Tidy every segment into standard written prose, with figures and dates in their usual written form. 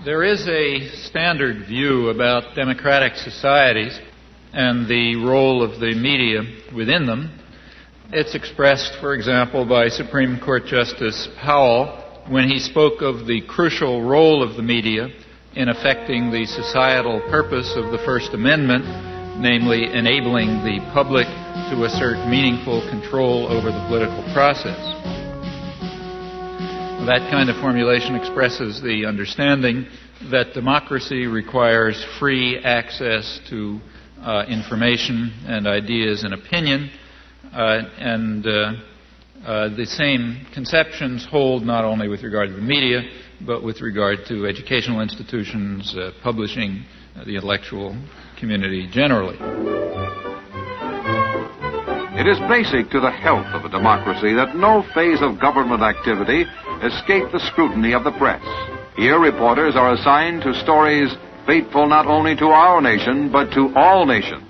There is a standard view about democratic societies and the role of the media within them. It's expressed, for example, by Supreme Court Justice Powell when he spoke of the crucial role of the media in affecting the societal purpose of the First Amendment, namely enabling the public to assert meaningful control over the political process. That kind of formulation expresses the understanding that democracy requires free access to information and ideas and opinion, and the same conceptions hold not only with regard to the media, but with regard to educational institutions, publishing, the intellectual community generally. It is basic to the health of a democracy that no phase of government activity escape the scrutiny of the press. Here, reporters are assigned to stories fateful not only to our nation, but to all nations.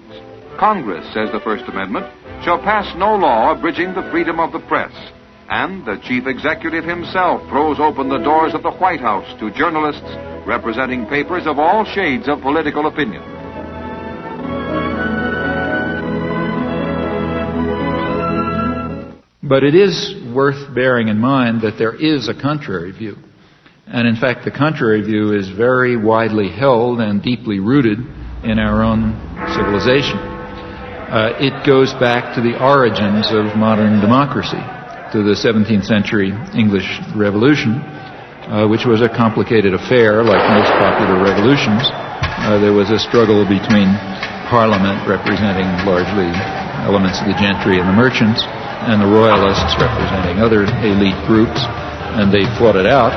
Congress, says the First Amendment, shall pass no law abridging the freedom of the press. And the chief executive himself throws open the doors of the White House to journalists representing papers of all shades of political opinion. But it is worth bearing in mind that there is a contrary view. And in fact, the contrary view is very widely held and deeply rooted in our own civilization. It goes back to the origins of modern democracy, to the 17th century English Revolution, which was a complicated affair, like most popular revolutions. There was a struggle between Parliament, representing largely elements of the gentry and the merchants, and the royalists representing other elite groups, and they fought it out.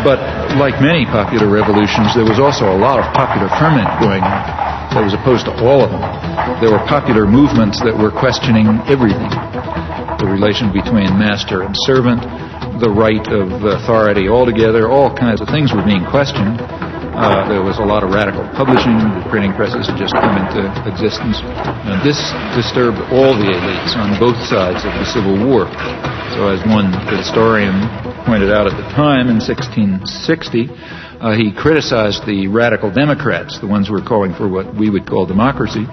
But like many popular revolutions, there was also a lot of popular ferment going on that was opposed to all of them. There were popular movements that were questioning everything. The relation between master and servant, the right of authority altogether, all kinds of things were being questioned. There was a lot of radical publishing. The printing presses had just come into existence. And this disturbed all the elites on both sides of the Civil War. So as one historian pointed out at the time, in 1660, he criticized the radical Democrats, the ones who were calling for what we would call democracy,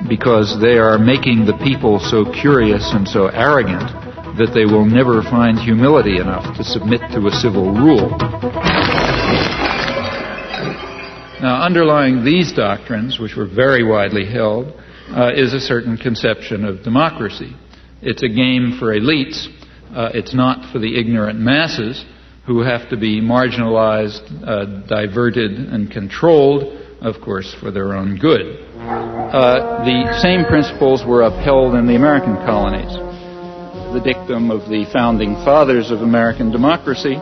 because they are making the people so curious and so arrogant that they will never find humility enough to submit to a civil rule. Now, underlying these doctrines, which were very widely held, is a certain conception of democracy. It's a game for elites. It's not for the ignorant masses who have to be marginalized, diverted, and controlled, of course, for their own good. The same principles were upheld in the American colonies. The dictum of the founding fathers of American democracy,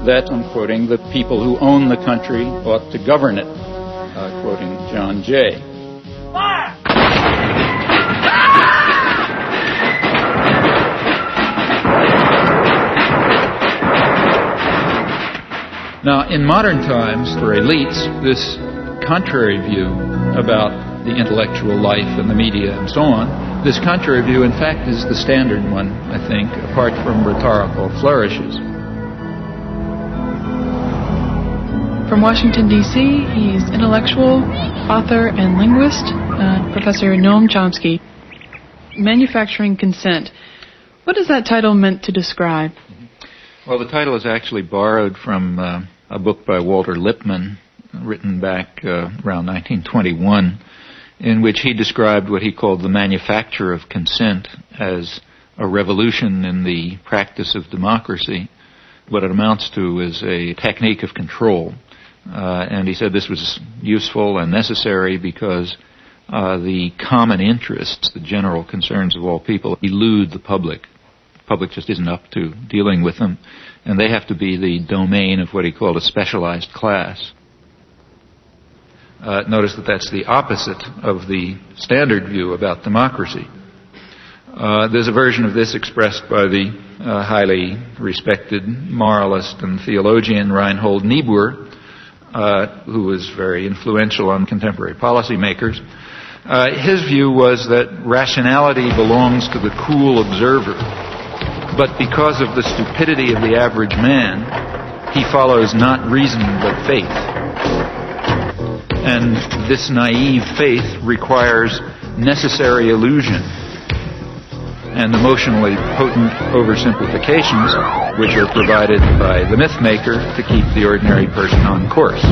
that, I'm quoting, the people who own the country ought to govern it, quoting John Jay. Fire! Now, in modern times, for elites, this contrary view about the intellectual life and the media and so on, this contrary view, in fact, is the standard one, I think, apart from rhetorical flourishes. From Washington, D.C., he's intellectual, author, and linguist, Professor Noam Chomsky. Manufacturing Consent. What is that title meant to describe? Well, the title is actually borrowed from a book by Walter Lippmann, written back around 1921, in which he described what he called the manufacture of consent as a revolution in the practice of democracy. What it amounts to is a technique of control. And he said this was useful and necessary because the common interests, the general concerns of all people, elude the public. The public just isn't up to dealing with them, and they have to be the domain of what he called a specialized class. Notice that that's the opposite of the standard view about democracy. There's a version of this expressed by the highly respected moralist and theologian Reinhold Niebuhr, who was very influential on contemporary policymakers. His view was that rationality belongs to the cool observer, but because of the stupidity of the average man, he follows not reason but faith. And this naive faith requires necessary illusion and emotionally potent oversimplifications, which are provided by the myth maker to keep the ordinary person on course.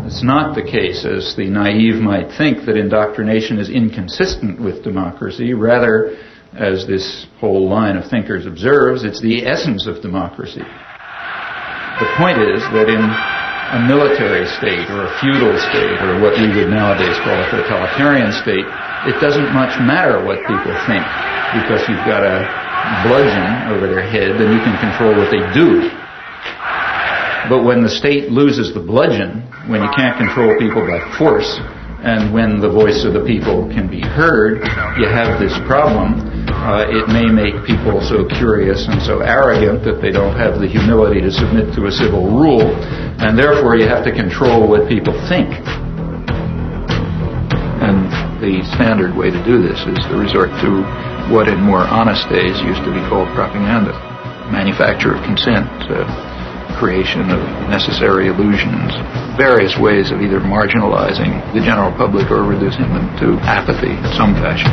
It's not the case, as the naive might think, that indoctrination is inconsistent with democracy. Rather, as this whole line of thinkers observes, it's the essence of democracy. The point is that in a military state or a feudal state or what we would nowadays call a totalitarian state, it doesn't much matter what people think, because you've got a bludgeon over their head and you can control what they do. But when the state loses the bludgeon, when you can't control people by force, and when the voice of the people can be heard, you have this problem. It may make people so curious and so arrogant that they don't have the humility to submit to a civil rule, and therefore you have to control what people think. And the standard way to do this is to resort to what in more honest days used to be called propaganda, manufacture of consent, creation of necessary illusions, various ways of either marginalizing the general public or reducing them to apathy in some fashion.